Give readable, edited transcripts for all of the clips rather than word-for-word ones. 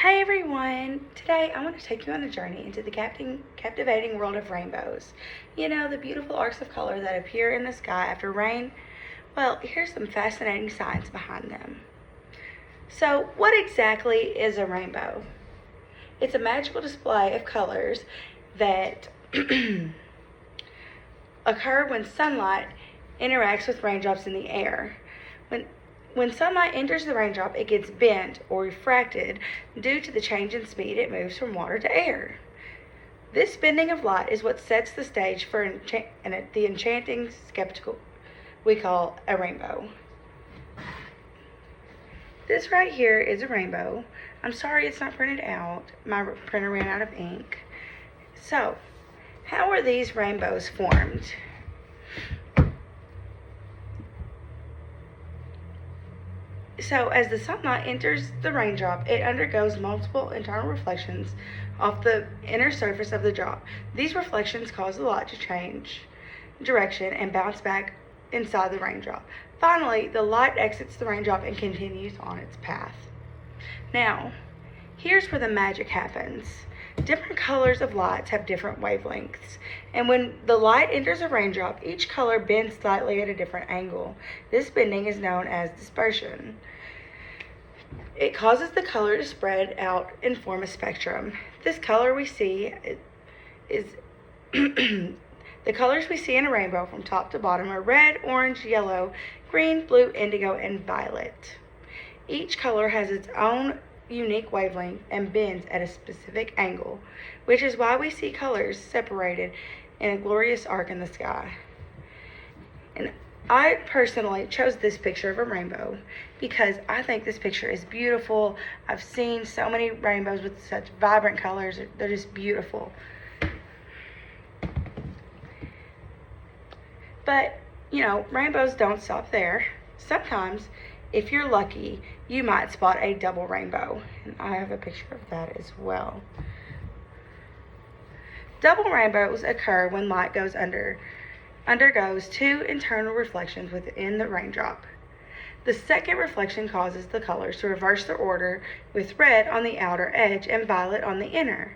Hey everyone! Today I want to take you on a journey into the captivating world of rainbows. You know, the beautiful arcs of color that appear in the sky after rain. Well, here's some fascinating science behind them. So, what exactly is a rainbow? It's a magical display of colors that occur when sunlight interacts with raindrops in the air. When sunlight enters the raindrop, it gets bent or refracted due to the change in speed it moves from water to air. This bending of light is what sets the stage for the enchanting spectacle we call a rainbow. This right here is a rainbow. I'm sorry it's not printed out. My printer ran out of ink. So, how are these rainbows formed? So, as the sunlight enters the raindrop, it undergoes multiple internal reflections off the inner surface of the drop. These reflections cause the light to change direction and bounce back inside the raindrop. Finally, the light exits the raindrop and continues on its path. Now, here's where the magic happens. Different colors of lights have different wavelengths, and when the light enters a raindrop, each color bends slightly at a different angle. This bending is known as dispersion. It causes the color to spread out and form a spectrum. This color we see is the colors we see in a rainbow from top to bottom are red, orange, yellow, green, blue, indigo, and violet. Each color has its own unique wavelength and bends at a specific angle, which is why we see colors separated in a glorious arc in the sky. And I personally chose this picture of a rainbow because I think this picture is beautiful. I've seen so many rainbows with such vibrant colors. They're just beautiful. But, you know, rainbows don't stop there. Sometimes, if you're lucky, you might spot a double rainbow. And I have a picture of that as well. Double rainbows occur when light undergoes two internal reflections within the raindrop. The second reflection causes the colors to reverse their order, with red on the outer edge and violet on the inner.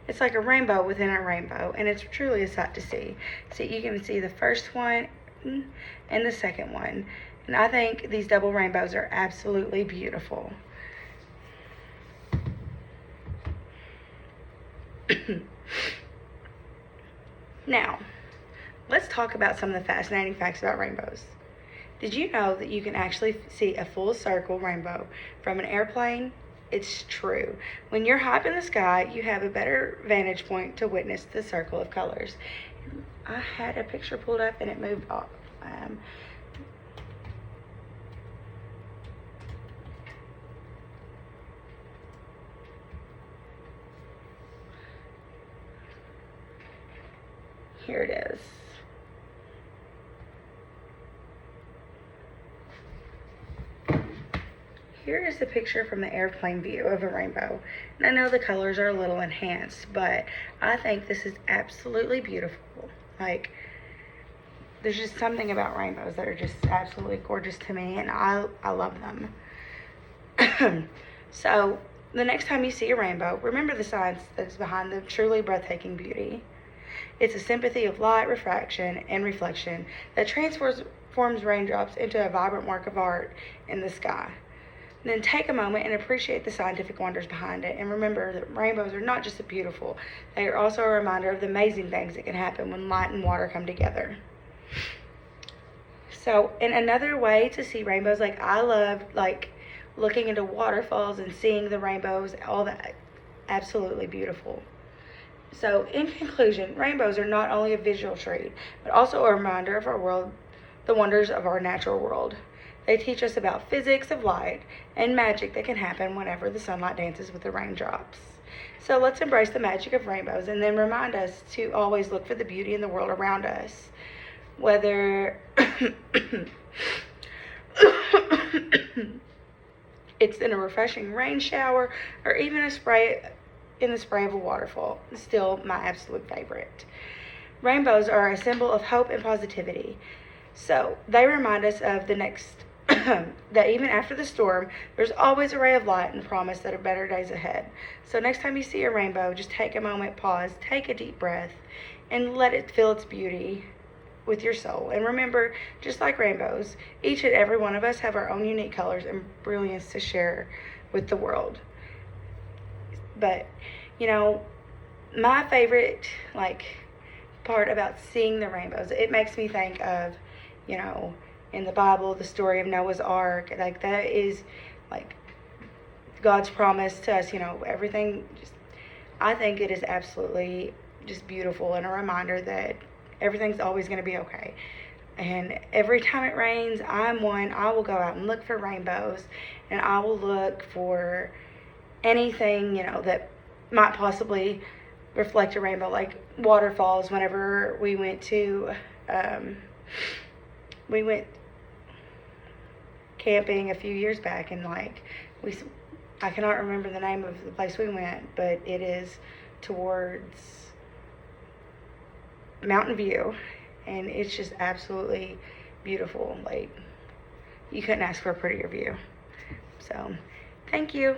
It's like a rainbow within a rainbow, and it's truly a sight to see. So you can see the first one and the second one. And I think these double rainbows are absolutely beautiful. Now, let's talk about some of the fascinating facts about rainbows. Did you know that you can actually see a full circle rainbow from an airplane? It's true. When you're high up in the sky, you have a better vantage point to witness the circle of colors. I had a picture pulled up and it moved off. Here it is. Here is the picture from the airplane view of a rainbow. And I know the colors are a little enhanced, but I think this is absolutely beautiful. Like, there's just something about rainbows that are just absolutely gorgeous to me, and I love them. So, the next time you see a rainbow, remember the science that's behind the truly breathtaking beauty. It's a sympathy of light, refraction, and reflection that transforms raindrops into a vibrant work of art in the sky. Then take a moment and appreciate the scientific wonders behind it. And remember that rainbows are not just beautiful, they are also a reminder of the amazing things that can happen when light and water come together. So, in another way to see rainbows, like I love looking into waterfalls and seeing the rainbows, all that, absolutely beautiful. So, in conclusion, rainbows are not only a visual treat, but also a reminder of our world, the wonders of our natural world. They teach us about physics of light and magic that can happen whenever the sunlight dances with the raindrops. So let's embrace the magic of rainbows and then remind us to always look for the beauty in the world around us. Whether it's in a refreshing rain shower or even the spray of a waterfall, it's still my absolute favorite. Rainbows are a symbol of hope and positivity. So they remind us of the next that even after the storm, there's always a ray of light and promise that are better days ahead. So next time you see a rainbow, just take a moment, pause, take a deep breath, and let it feel its beauty with your soul. And remember, just like rainbows, each and every one of us have our own unique colors and brilliance to share with the world. But, my favorite, part about seeing the rainbows, it makes me think of, in the Bible, the story of Noah's Ark. That is, God's promise to us, everything. I think it is absolutely just beautiful, and a reminder that everything's always going to be okay. And every time it rains, I will go out and look for rainbows, and I will look for anything, that might possibly reflect a rainbow, like waterfalls. Whenever we went camping a few years back, and I cannot remember the name of the place we went, but it is towards Mountain View, and it's just absolutely beautiful. You couldn't ask for a prettier view. So, thank you.